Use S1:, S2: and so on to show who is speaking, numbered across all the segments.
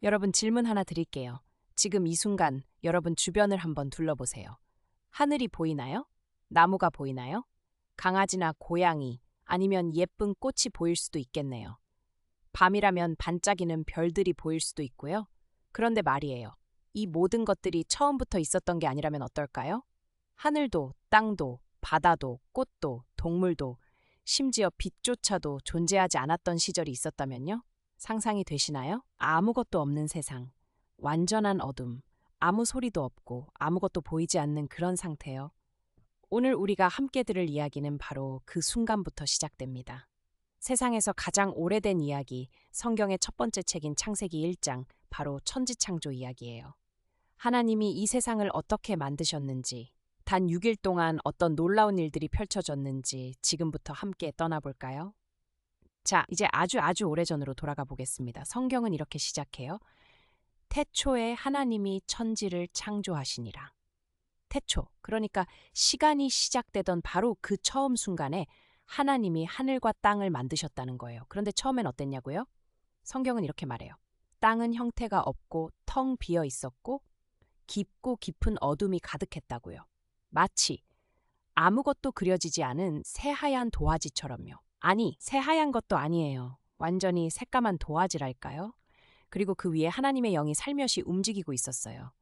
S1: 여러분 질문 하나 드릴게요. 지금 이 순간 여러분 주변을 한번 둘러보세요. 하늘이 보이나요? 나무가 보이나요? 강아지나 고양이 아니면 예쁜 꽃이 보일 수도 있겠네요. 밤이라면 반짝이는 별들이 보일 수도 있고요. 그런데 말이에요. 이 모든 것들이 처음부터 있었던 게 아니라면 어떨까요? 하늘도, 땅도, 바다도, 꽃도, 동물도, 심지어 빛조차도 존재하지 않았던 시절이 있었다면요? 상상이 되시나요? 아무것도 없는 세상, 완전한 어둠, 아무 소리도 없고 아무것도 보이지 않는 그런 상태요. 오늘 우리가 함께 들을 이야기는 바로 그 순간부터 시작됩니다. 세상에서 가장 오래된 이야기, 성경의 첫 번째 책인 창세기 1장, 바로 천지창조 이야기예요. 하나님이 이 세상을 어떻게 만드셨는지, 단 6일 동안 어떤 놀라운 일들이 펼쳐졌는지 지금부터 함께 떠나볼까요? 자, 이제 아주 오래전으로 돌아가 보겠습니다. 성경은 이렇게 시작해요. 태초에 하나님이 천지를 창조하시니라. 태초, 그러니까 시간이 시작되던 바로 그 처음 순간에 하나님이 하늘과 땅을 만드셨다는 거예요. 그런데 처음엔 어땠냐고요? 성경은 이렇게 말해요. 땅은 형태가 없고 텅 비어 있었고 깊고 깊은 어둠이 가득했다고요. 마치 아무것도 그려지지 않은 새하얀 도화지처럼요. 아니, 새하얀 것도 아니에요. 완전히 새까만 도화지랄까요? 그리고 그 위에 하나님의 영이 살며시 움직이고 있었어요.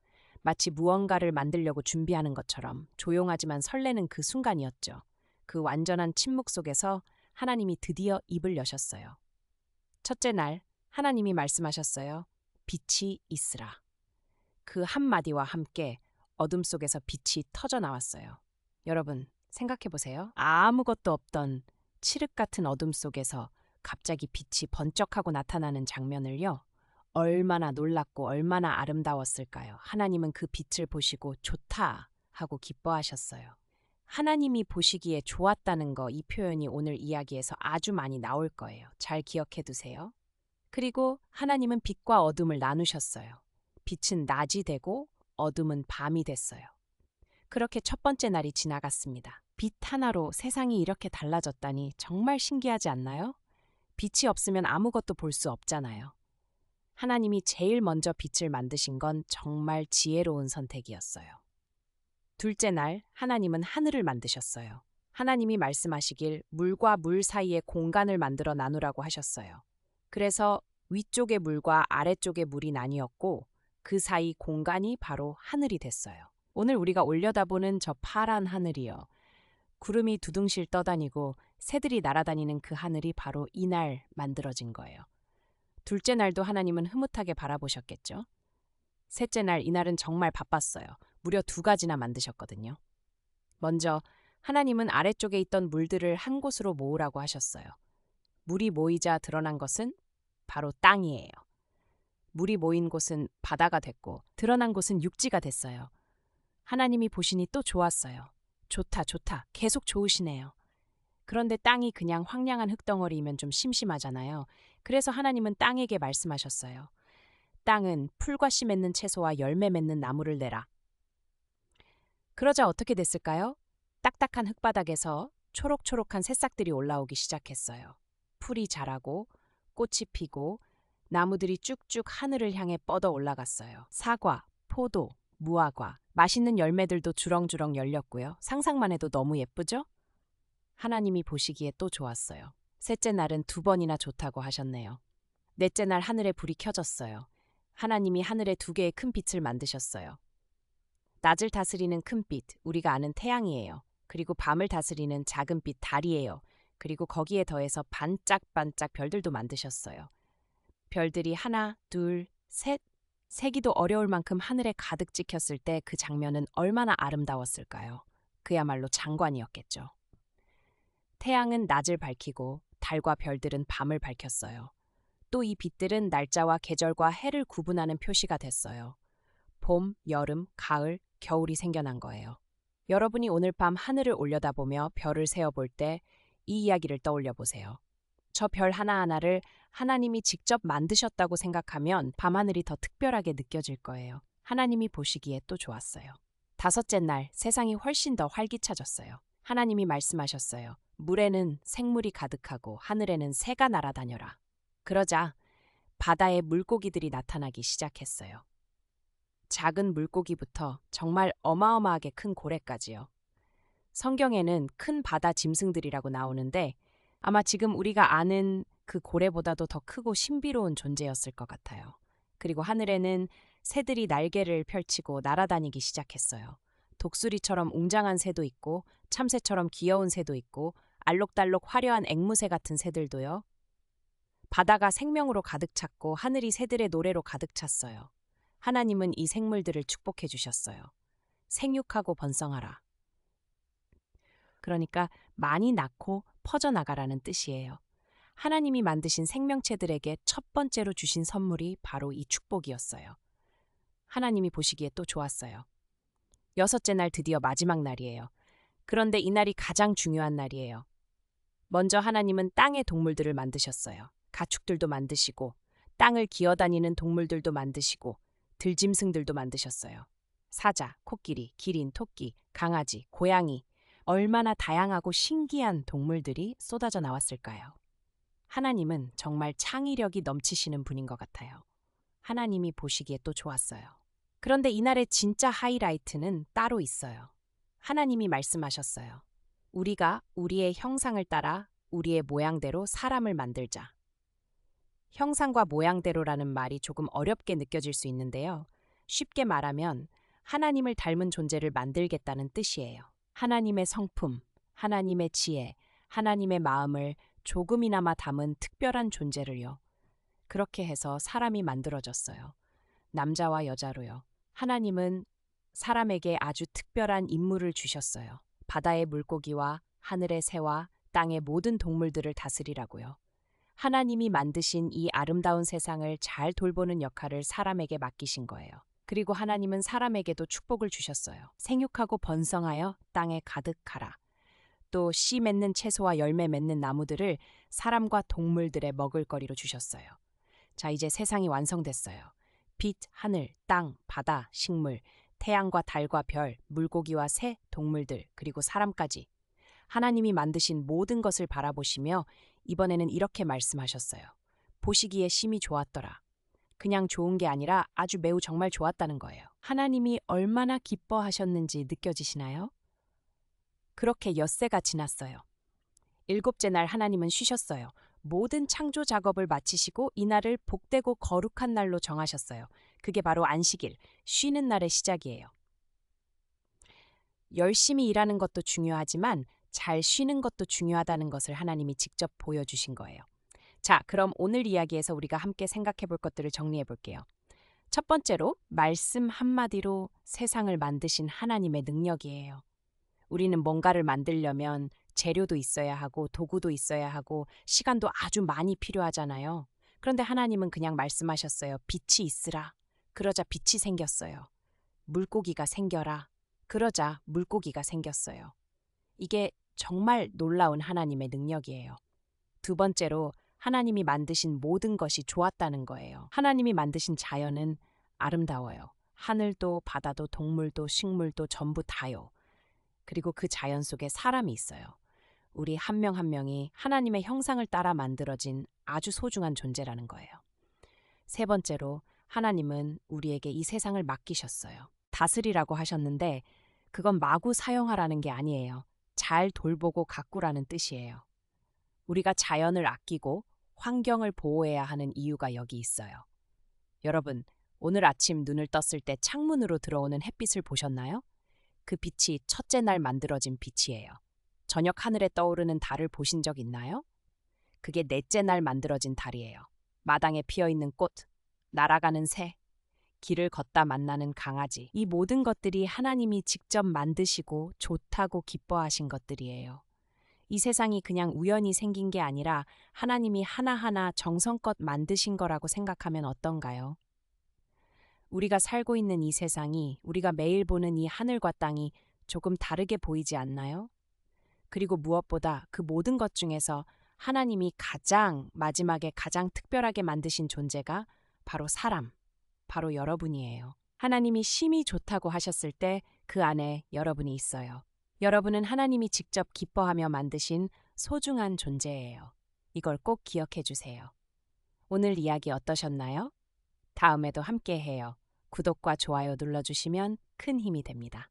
S1: 마치 무언가를 만들려고 준비하는 것처럼 조용하지만 설레는 그 순간이었죠. 그 완전한 침묵 속에서 하나님이 드디어 입을 여셨어요. 첫째 날 하나님이 말씀하셨어요. 빛이 있으라. 그 한마디와 함께 어둠 속에서 빛이 터져 나왔어요. 여러분, 생각해 보세요. 아무것도 없던 칠흑 같은 어둠 속에서 갑자기 빛이 번쩍하고 나타나는 장면을요. 얼마나 놀랍고 얼마나 아름다웠을까요? 하나님은 그 빛을 보시고 좋다 하고 기뻐하셨어요. 하나님이 보시기에 좋았다는 거, 이 표현이 오늘 이야기에서 아주 많이 나올 거예요. 잘 기억해 두세요. 그리고 하나님은 빛과 어둠을 나누셨어요. 빛은 낮이 되고 어둠은 밤이 됐어요. 그렇게 첫 번째 날이 지나갔습니다. 빛 하나로 세상이 이렇게 달라졌다니 정말 신기하지 않나요? 빛이 없으면 아무것도 볼 수 없잖아요. 하나님이 제일 먼저 빛을 만드신 건 정말 지혜로운 선택이었어요. 둘째 날, 하나님은 하늘을 만드셨어요. 하나님이 말씀하시길 물과 물 사이에 공간을 만들어 나누라고 하셨어요. 그래서 위쪽의 물과 아래쪽의 물이 나뉘었고 그 사이 공간이 바로 하늘이 됐어요. 오늘 우리가 올려다보는 저 파란 하늘이요. 구름이 두둥실 떠다니고 새들이 날아다니는 그 하늘이 바로 이날 만들어진 거예요. 둘째 날도 하나님은 흐뭇하게 바라보셨겠죠. 셋째 날 이날은 정말 바빴어요. 무려 2가지나 만드셨거든요. 먼저 하나님은 아래쪽에 있던 물들을 한 곳으로 모으라고 하셨어요. 물이 모이자 드러난 것은 바로 땅이에요. 물이 모인 곳은 바다가 됐고 드러난 곳은 육지가 됐어요. 하나님이 보시니 또 좋았어요. 좋다, 좋다. 계속 좋으시네요. 그런데 땅이 그냥 황량한 흙덩어리이면 좀 심심하잖아요. 그래서 하나님은 땅에게 말씀하셨어요. 땅은 풀과 씨 맺는 채소와 열매 맺는 나무를 내라. 그러자 어떻게 됐을까요? 딱딱한 흙바닥에서 초록초록한 새싹들이 올라오기 시작했어요. 풀이 자라고 꽃이 피고 나무들이 쭉쭉 하늘을 향해 뻗어 올라갔어요. 사과, 포도, 무화과, 맛있는 열매들도 주렁주렁 열렸고요. 상상만 해도 너무 예쁘죠? 하나님이 보시기에 또 좋았어요. 셋째 날은 2번이나 좋다고 하셨네요. 넷째 날 하늘에 불이 켜졌어요. 하나님이 하늘에 2개의 큰 빛을 만드셨어요. 낮을 다스리는 큰 빛, 우리가 아는 태양이에요. 그리고 밤을 다스리는 작은 빛, 달이에요. 그리고 거기에 더해서 반짝반짝 별들도 만드셨어요. 별들이 하나, 둘, 셋, 세기도 어려울 만큼 하늘에 가득 찍혔을 때 그 장면은 얼마나 아름다웠을까요? 그야말로 장관이었겠죠. 태양은 낮을 밝히고 달과 별들은 밤을 밝혔어요. 또 이 빛들은 날짜와 계절과 해를 구분하는 표시가 됐어요. 봄, 여름, 가을, 겨울이 생겨난 거예요. 여러분이 오늘 밤 하늘을 올려다보며 별을 세어볼 때 이 이야기를 떠올려 보세요. 저 별 하나하나를 하나님이 직접 만드셨다고 생각하면 밤하늘이 더 특별하게 느껴질 거예요. 하나님이 보시기에 또 좋았어요. 다섯째 날 세상이 훨씬 더 활기차졌어요. 하나님이 말씀하셨어요. 물에는 생물이 가득하고 하늘에는 새가 날아다녀라. 그러자 바다에 물고기들이 나타나기 시작했어요. 작은 물고기부터 정말 어마어마하게 큰 고래까지요. 성경에는 큰 바다 짐승들이라고 나오는데 아마 지금 우리가 아는 그 고래보다도 더 크고 신비로운 존재였을 것 같아요. 그리고 하늘에는 새들이 날개를 펼치고 날아다니기 시작했어요. 독수리처럼 웅장한 새도 있고 참새처럼 귀여운 새도 있고 알록달록 화려한 앵무새 같은 새들도요. 바다가 생명으로 가득 찼고 하늘이 새들의 노래로 가득 찼어요. 하나님은 이 생물들을 축복해 주셨어요. 생육하고 번성하라. 그러니까 많이 낳고 퍼져나가라는 뜻이에요. 하나님이 만드신 생명체들에게 첫 번째로 주신 선물이 바로 이 축복이었어요. 하나님이 보시기에 또 좋았어요. 여섯째 날 드디어 마지막 날이에요. 그런데 이 날이 가장 중요한 날이에요. 먼저 하나님은 땅의 동물들을 만드셨어요. 가축들도 만드시고 땅을 기어다니는 동물들도 만드시고 들짐승들도 만드셨어요. 사자, 코끼리, 기린, 토끼, 강아지, 고양이, 얼마나 다양하고 신기한 동물들이 쏟아져 나왔을까요? 하나님은 정말 창의력이 넘치시는 분인 것 같아요. 하나님이 보시기에 또 좋았어요. 그런데 이날의 진짜 하이라이트는 따로 있어요. 하나님이 말씀하셨어요. 우리가 우리의 형상을 따라 우리의 모양대로 사람을 만들자. 형상과 모양대로라는 말이 조금 어렵게 느껴질 수 있는데요. 쉽게 말하면 하나님을 닮은 존재를 만들겠다는 뜻이에요. 하나님의 성품, 하나님의 지혜, 하나님의 마음을 조금이나마 담은 특별한 존재를요. 그렇게 해서 사람이 만들어졌어요. 남자와 여자로요. 하나님은 사람에게 아주 특별한 임무를 주셨어요. 바다의 물고기와 하늘의 새와 땅의 모든 동물들을 다스리라고요. 하나님이 만드신 이 아름다운 세상을 잘 돌보는 역할을 사람에게 맡기신 거예요. 그리고 하나님은 사람에게도 축복을 주셨어요. 생육하고 번성하여 땅에 가득하라. 또 씨 맺는 채소와 열매 맺는 나무들을 사람과 동물들의 먹을거리로 주셨어요. 자, 이제 세상이 완성됐어요. 빛, 하늘, 땅, 바다, 식물, 태양과 달과 별, 물고기와 새, 동물들, 그리고 사람까지. 하나님이 만드신 모든 것을 바라보시며 이번에는 이렇게 말씀하셨어요. 보시기에 심히 좋았더라. 그냥 좋은 게 아니라 아주 매우 정말 좋았다는 거예요. 하나님이 얼마나 기뻐하셨는지 느껴지시나요? 그렇게 엿새가 지났어요. 일곱째 날 하나님은 쉬셨어요. 모든 창조 작업을 마치시고 이날을 복되고 거룩한 날로 정하셨어요. 그게 바로 안식일, 쉬는 날의 시작이에요. 열심히 일하는 것도 중요하지만 잘 쉬는 것도 중요하다는 것을 하나님이 직접 보여주신 거예요. 자, 그럼 오늘 이야기에서 우리가 함께 생각해 볼 것들을 정리해 볼게요. 첫 번째로, 말씀 한마디로 세상을 만드신 하나님의 능력이에요. 우리는 뭔가를 만들려면 재료도 있어야 하고 도구도 있어야 하고 시간도 아주 많이 필요하잖아요. 그런데 하나님은 그냥 말씀하셨어요. 빛이 있으라. 그러자 빛이 생겼어요. 물고기가 생겨라. 그러자 물고기가 생겼어요. 이게 정말 놀라운 하나님의 능력이에요. 두 번째로, 하나님이 만드신 모든 것이 좋았다는 거예요. 하나님이 만드신 자연은 아름다워요. 하늘도 바다도 동물도 식물도 전부 다요. 그리고 그 자연 속에 사람이 있어요. 우리 한 명 한 명이 하나님의 형상을 따라 만들어진 아주 소중한 존재라는 거예요. 세 번째로, 하나님은 우리에게 이 세상을 맡기셨어요. 다스리라고 하셨는데 그건 마구 사용하라는 게 아니에요. 잘 돌보고 가꾸라는 뜻이에요. 우리가 자연을 아끼고 환경을 보호해야 하는 이유가 여기 있어요. 여러분, 오늘 아침 눈을 떴을 때 창문으로 들어오는 햇빛을 보셨나요? 그 빛이 첫째 날 만들어진 빛이에요. 저녁 하늘에 떠오르는 달을 보신 적 있나요? 그게 넷째 날 만들어진 달이에요. 마당에 피어있는 꽃, 날아가는 새, 길을 걷다 만나는 강아지. 이 모든 것들이 하나님이 직접 만드시고 좋다고 기뻐하신 것들이에요. 이 세상이 그냥 우연히 생긴 게 아니라 하나님이 하나하나 정성껏 만드신 거라고 생각하면 어떤가요? 우리가 살고 있는 이 세상이, 우리가 매일 보는 이 하늘과 땅이 조금 다르게 보이지 않나요? 그리고 무엇보다 그 모든 것 중에서 하나님이 마지막에 가장 특별하게 만드신 존재가 바로 사람, 바로 여러분이에요. 하나님이 심히 좋다고 하셨을 때 그 안에 여러분이 있어요. 여러분은 하나님이 직접 기뻐하며 만드신 소중한 존재예요. 이걸 꼭 기억해 주세요. 오늘 이야기 어떠셨나요? 다음에도 함께 해요. 구독과 좋아요 눌러주시면 큰 힘이 됩니다.